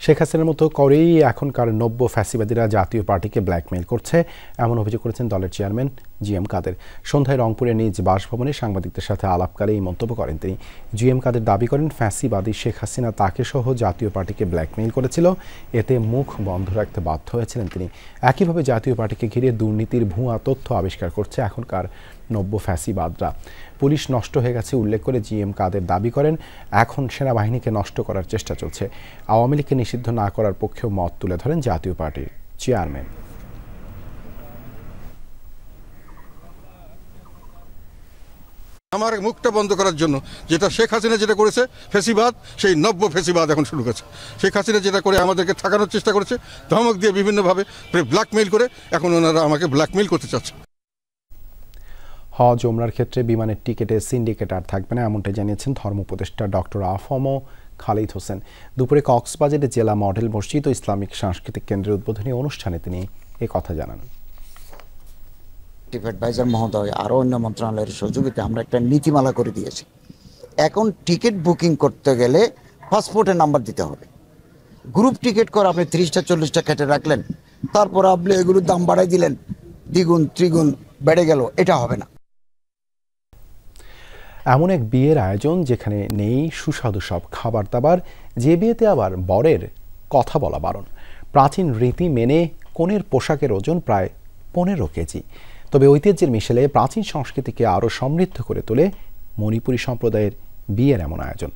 শেখ হাসিনার মতো করেই এখনকার নব্য ফ্যাসিবাদীরা জাতীয় পার্টিকে ব্ল্যাকমেইল করছে, এমন অভিযোগ করেছেন দলের চেয়ারম্যান জিএম কাদের। সন্ধ্যায় রংপুরে নিজ বাসভবনে সাংবাদিকদের সাথে আলাপকালে এই মন্তব্য করেন তিনি। জিএম কাদের দাবি করেন, ফ্যাসিবাদী শেখ হাসিনা তাকে সহ জাতীয় পার্টিকে ব্ল্যাকমেইল করেছিল, এতে মুখ বন্ধ রাখতে বাধ্য হয়েছিলেন তিনি। একইভাবে জাতীয় পার্টিকে ঘিরে দুর্নীতির ভুয়া তথ্য আবিষ্কার করছে এখনকার নব্য ফ্যাসিবাদরা। পুলিশ নষ্ট হয়ে গেছে উল্লেখ করে জিএম কাদের দাবি করেন, এখন সেনাবাহিনীকে নষ্ট করার চেষ্টা চলছে। আওয়ামী লীগকে নিষিদ্ধ না করার পক্ষেও মত তুলে ধরেন জাতীয় পার্টির চেয়ারম্যান। আমার মুখটা বন্ধ করার জন্য যেটা শেখ হাসিনা যেটা করেছে ফ্যাসিবাদ, সেই নব্য ফ্যাসিবাদ এখন শুরু করেছে। শেখ হাসিনা যেটা করে আমাদেরকে ঠকানোর চেষ্টা করেছে, ধমক দিয়ে বিভিন্নভাবে ব্ল্যাকমেইল করে, এখন ওনারা আমাকে ব্ল্যাকমেইল করতে চাচ্ছে। হজ ওমরার ক্ষেত্রে বিমানের টিকিটে সিন্ডিকেট আর থাকবে না, এমনটাই জানিয়েছেন ধর্ম উপদেষ্টা ডক্টর আফম খালিদ হোসেন। দুপুরে কক্সবাজারে জেলা মডেল মসজিদ ও ইসলামিক সাংস্কৃতিক কেন্দ্রের উদ্বোধনী অনুষ্ঠানে তিনি কথা জানান। চিফ অ্যাডভাইজার মহোদয় আরও অন্য মন্ত্রণালয়ের সহযোগিতায় আমরা একটা নীতিমালা করে দিয়েছি। এখন টিকিট বুকিং করতে গেলে পাসপোর্টের নাম্বার দিতে হবে। গ্রুপ টিকিট করে আপনি 30টা 40টা কেটে রাখলেন, তারপর আপনি এগুলোর দাম বাড়াই দিলেন, দ্বিগুণ ত্রিগুণ বেড়ে গেল, এটা হবে না। এমন এক বিয়ের আয়োজন যেখানে নেই সুস্বাদু সব খাবার দাবার, যে বিয়েতে আবার বরের কথা বলা বারণ। প্রাচীন রীতি মেনে কনের পোশাকের ওজন প্রায় 15 কেজি। তবে ঐতিহ্যের মিশেলে প্রাচীন সংস্কৃতিকে আরও সমৃদ্ধ করে তোলে মণিপুরী সম্প্রদায়ের বিয়ের এমন আয়োজন।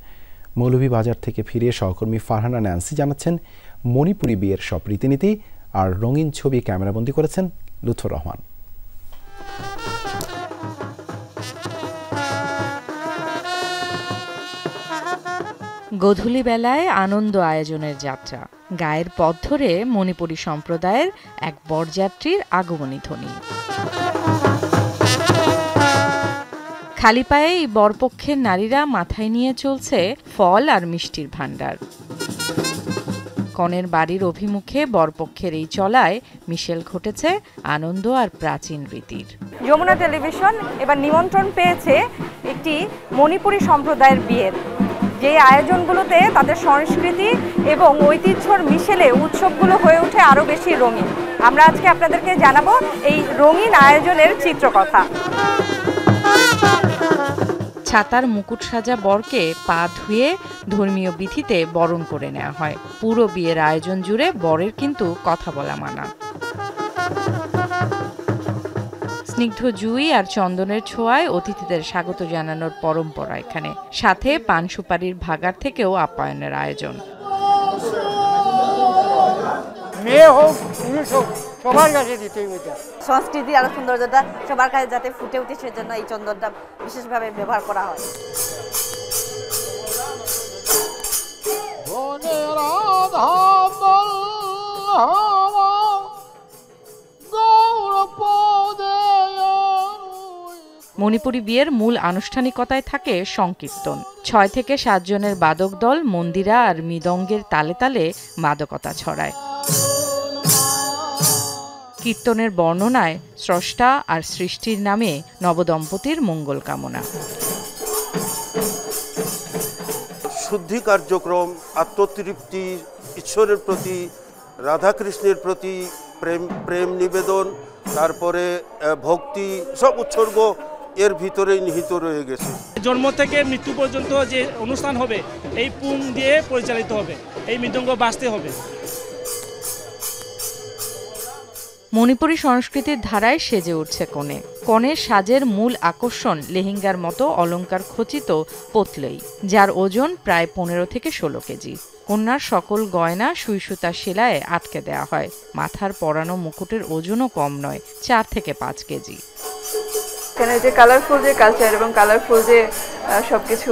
মৌলভীবাজার থেকে ফিরে সহকর্মী ফারহানা ন্যান্সি জানাচ্ছেন, মণিপুরী বিয়ের সব রীতিনীতি আর রঙিন ছবি ক্যামেরাবন্দি করেছেন লুৎফর রহমান। গোধূলি বেলায় আনন্দ আয়োজনের যাত্রা, গায়ের পথ ধরে মণিপুরী সম্প্রদায়ের এক বরযাত্রীর আগমনী ধ্বনি। খালি পায়ে এই বরপক্ষের নারীরা মাথায় নিয়ে চলছে ফল আর মিষ্টির ভাণ্ডার। কনের বাড়ির অভিমুখে বরপক্ষের এই চলায় মিশেল ঘটেছে আনন্দ আর প্রাচীন রীতির। যমুনা টেলিভিশন এবার নিমন্ত্রণ পেয়েছে একটি মণিপুরী সম্প্রদায়ের বিয়ের, যে আয়োজনগুলোতে তাদের সংস্কৃতি এবং ঐতিহ্যর মিশেলে উৎসবগুলো হয়ে ওঠে আরও বেশি রঙিন। আমরা আজকে আপনাদেরকে জানাবো এই রঙিন আয়োজনের চিত্রকথা। ছাতার মুকুট সাজা বরকে পা ধুয়ে ধর্মীয় বিধিতে বরণ করে নেওয়া হয়। পুরো বিয়ের আয়োজন জুড়ে বরের কিন্তু কথা বলা মানা। স্নিগ্ধ জুই আর চন্দনের ছোঁয়ায় অতিথিদের স্বাগত জানানোর পরম্পরা এখানে, সাথে পান সুপারির ভাগার থেকেও আপ্যায়নের আয়োজন। মেয়ে হোক পুরুষ হোক সবার কাছে দিতেই হবে। সংস্কৃতি আরো সৌন্দর্যটা সবার কাছে যাতে ফুটে উঠে সেজন্য এই চন্দনটা বিশেষভাবে ব্যবহার করা হয়। মণিপুরী বিয়ের মূল আনুষ্ঠানিকতায় থাকে সংকীর্তন। 6 থেকে 7 জনের বাদক দল মন্দিরা আর মৃদঙ্গের তালে তালে মাদকতা ছড়ায়। কীর্তনের বর্ণনায় স্রষ্টা আর সৃষ্টির নামে নবদম্পতির মঙ্গল কামনা। শুদ্ধি কার্যক্রম, আত্মতৃপ্তি, ঈশ্বরের প্রতি, রাধাকৃষ্ণের প্রতি প্রেম নিবেদন, তারপরে ভক্তি, সব উৎসর্গ এর ভিতরেই নিহিত রয়ে গেছে। জন্ম থেকে মৃত্যু পর্যন্ত যে অনুষ্ঠান হবে এই পুং দিয়ে পরিচালিত হবে, এই মৃদঙ্গ বাজতে হবে। মণিপুরী সংস্কৃতির ধারায় সেজে উঠছে কনে। কনের সাজের মূল আকর্ষণ লেহেঙ্গার মতো অলংকার খচিত পতলই, যার ওজন প্রায় 15 থেকে 16 কেজি। কন্যার সকল গয়না সুই সুতার সেলাইয়ে আটকে দেওয়া হয়। মাথার পরানো মুকুটের ওজনও কম নয়, 4 থেকে 5 কেজি। এখানে যে কালারফুল যে কালচার এবং কালারফুল যে সবকিছু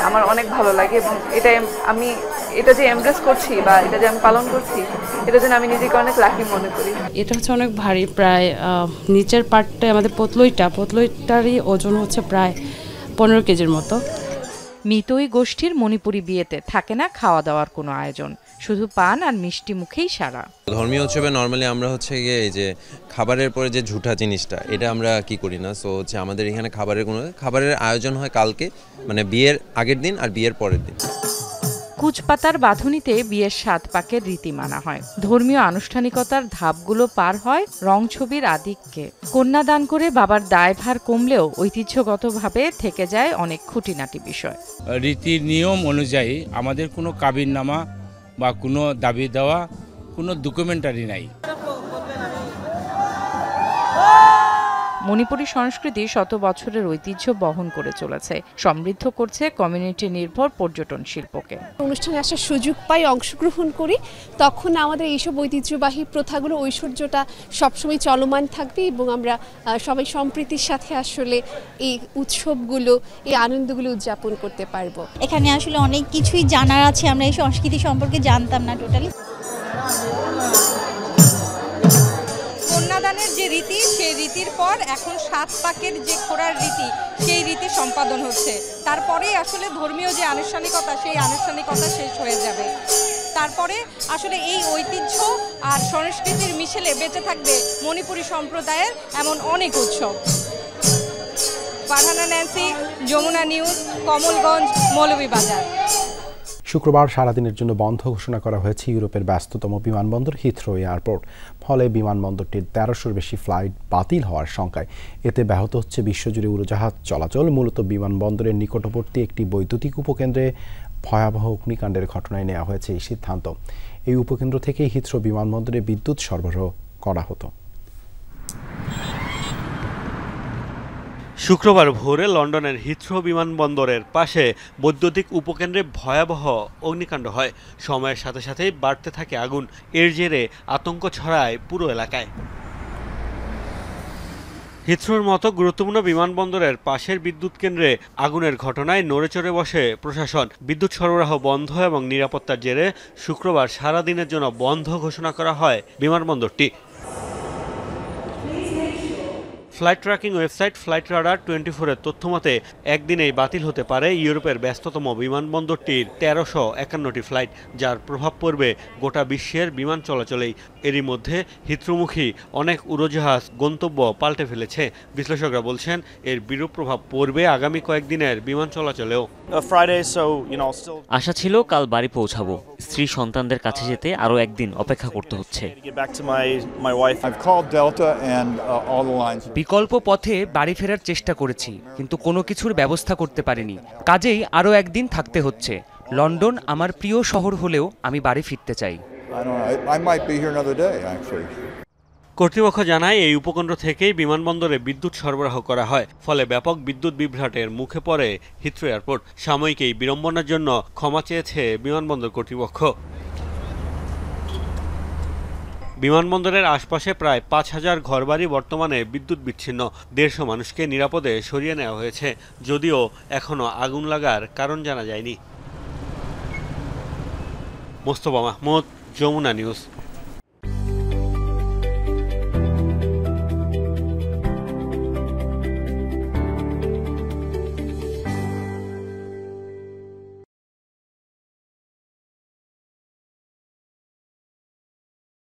আমার অনেক ভালো লাগে, এবং আমি এটা যে এমব্রেস করছি বা এটা যে আমি পালন করছি, এটার জন্য আমি নিজেকে অনেক লাকি মনে করি। এটা হচ্ছে অনেক ভারী, প্রায় নিচের পার্টটা আমাদের পতলইটারই ওজন হচ্ছে প্রায় 15 কেজির মতো। মিতই গোষ্ঠীর মণিপুরী বিয়েতে থাকে না খাওয়া দাওয়ার কোনো আয়োজন, শুধু পান আর মিষ্টি মুখেই সারা। ধর্মীয় উৎসবে নর্মালি আমরা হচ্ছে গিয়ে এই যে খাবারের পরে যে ঝুঠা জিনিসটা, এটা আমরা কি করি না। সো হচ্ছে আমাদের এখানে খাবারের আয়োজন হয় কালকে, মানে বিয়ের আগের দিন আর বিয়ের পরের দিন। কুচপাতার বাঁধুনিতে বিয়ের 7 পাকের রীতি মানা হয়। ধর্মীয় আনুষ্ঠানিকতার ধাপগুলো পার হয় রং ছবির আধিক্যে। কন্যাদান করে বাবার দায়ভার কমলেও ঐতিহ্যগতভাবে থেকে যায় অনেক খুঁটিনাটি বিষয়। রীতির নিয়ম অনুযায়ী আমাদের কোনো কাবিননামা বা কোনো দাবি দেওয়া, কোনো ডকুমেন্টারি নাই। মণিপুরী সংস্কৃতি শত বছরের ঐতিহ্য বহন করে চলেছে, সমৃদ্ধ করছে কমিউনিটি নির্ভর পর্যটন শিল্পকে। অনুষ্ঠানে আসার সুযোগ পাই, অংশগ্রহণ করি, তখন আমাদের এইসব ঐতিহ্যবাহী প্রথাগুলো, ঐশ্বর্যটা সবসময় চলমান থাকবে এবং আমরা সবাই সম্প্রীতির সাথে আসলে এই উৎসবগুলো, এই আনন্দগুলো উদযাপন করতে পারবো। এখানে আসলে অনেক কিছুই জানার আছে, আমরা এই সংস্কৃতি সম্পর্কে জানতাম না টোটালি। কন্যাদানের যে রীতি, সেই রীতির পর এখন 7 পাকের যে খোঁড়ার রীতি, সেই রীতি সম্পাদন হচ্ছে। তারপরেই আসলে ধর্মীয় যে আনুষ্ঠানিকতা, সেই আনুষ্ঠানিকতা শেষ হয়ে যাবে। তারপরে আসলে এই ঐতিহ্য আর সংস্কৃতির মিশেলে বেঁচে থাকবে মণিপুরী সম্প্রদায়ের এমন অনেক উৎসব। Farhana Nancy, Jamuna News, Kamalganj, Moulvibazar. শুক্রবার সারাদিনের জন্য বন্ধ ঘোষণা করা হয়েছে ইউরোপের ব্যস্ততম বিমানবন্দর হিথ্রো এয়ারপোর্ট। ফলে বিমানবন্দরটির 1300-র বেশি ফ্লাইট বাতিল হওয়ার শঙ্কায়। এতে ব্যাহত হচ্ছে বিশ্বজুড়ে উড়োজাহাজ চলাচল। মূলত বিমানবন্দরের নিকটবর্তী একটি বৈদ্যুতিক উপকেন্দ্রে ভয়াবহ অগ্নিকাণ্ডের ঘটনায় নেওয়া হয়েছে এই সিদ্ধান্ত। এই উপকেন্দ্র থেকেই হিথ্রো বিমানবন্দরে বিদ্যুৎ সরবরাহ করা হতো। শুক্রবার ভোরে লন্ডনের হিথ্রো বিমানবন্দরের পাশে বৈদ্যুতিক উপকেন্দ্রে ভয়াবহ অগ্নিকাণ্ড হয়। সময়ের সাথে সাথেই বাড়তে থাকে আগুন। এর জেরে আতঙ্ক ছড়ায় পুরো এলাকায়। হিথ্রোর মতো গুরুত্বপূর্ণ বিমানবন্দরের পাশের বিদ্যুৎ কেন্দ্রে আগুনের ঘটনায় নড়েচড়ে বসে প্রশাসন। বিদ্যুৎ সরবরাহ বন্ধ এবং নিরাপত্তার জেরে শুক্রবার সারাদিনের জন্য বন্ধ ঘোষণা করা হয় বিমানবন্দরটি। Flight tracking website flight radar 24-এর তথ্যমতে একদিনেই বাতিল হতে পারে ইউরোপের ব্যস্ততম বিমানবন্দরটির 1351টি ফ্লাইট, যার প্রভাব পড়বে গোটা বিশ্বের বিমান চলাচলেই। এরই মধ্যে হিথ্রোমুখী অনেক উড়োজাহাজ গন্তব্য পাল্টে ফেলেছে। বিশ্লেষকরা বলছেন এর বিরূপ প্রভাব পড়বে আগামী কয়েকদিনের বিমান চলাচলেও। আশা ছিল কাল বাড়ি পৌঁছাবো, স্ত্রী সন্তানদের কাছে যেতে আরও একদিন অপেক্ষা করতে হচ্ছে। বিকল্প পথে বাড়ি ফেরার চেষ্টা করেছি, কিন্তু কোনো কিছুর ব্যবস্থা করতে পারিনি। কাজেই আরও একদিন থাকতে হচ্ছে। লন্ডন আমার প্রিয় শহর হলেও আমি বাড়ি ফিরতে চাই। কর্তৃপক্ষ জানায় এই উপকেন্দ্র থেকেই বিমানবন্দরে বিদ্যুৎ সরবরাহ করা হয়। ফলে ব্যাপক বিদ্যুৎ বিভ্রাটের মুখে পড়ে হিথ্রো এয়ারপোর্ট। সাময়িক এই বিড়ম্বনার জন্য ক্ষমা চেয়েছে বিমানবন্দর কর্তৃপক্ষ। বিমানবন্দরের আশপাশে প্রায় 5000 ঘরবাড়ি বর্তমানে বিদ্যুৎ বিচ্ছিন্ন। 150 মানুষকে নিরাপদে সরিয়ে নেওয়া হয়েছে, যদিও এখনও আগুন লাগার কারণ জানা যায়নি। মোস্তফা মাহমুদ, যমুনা নিউজ।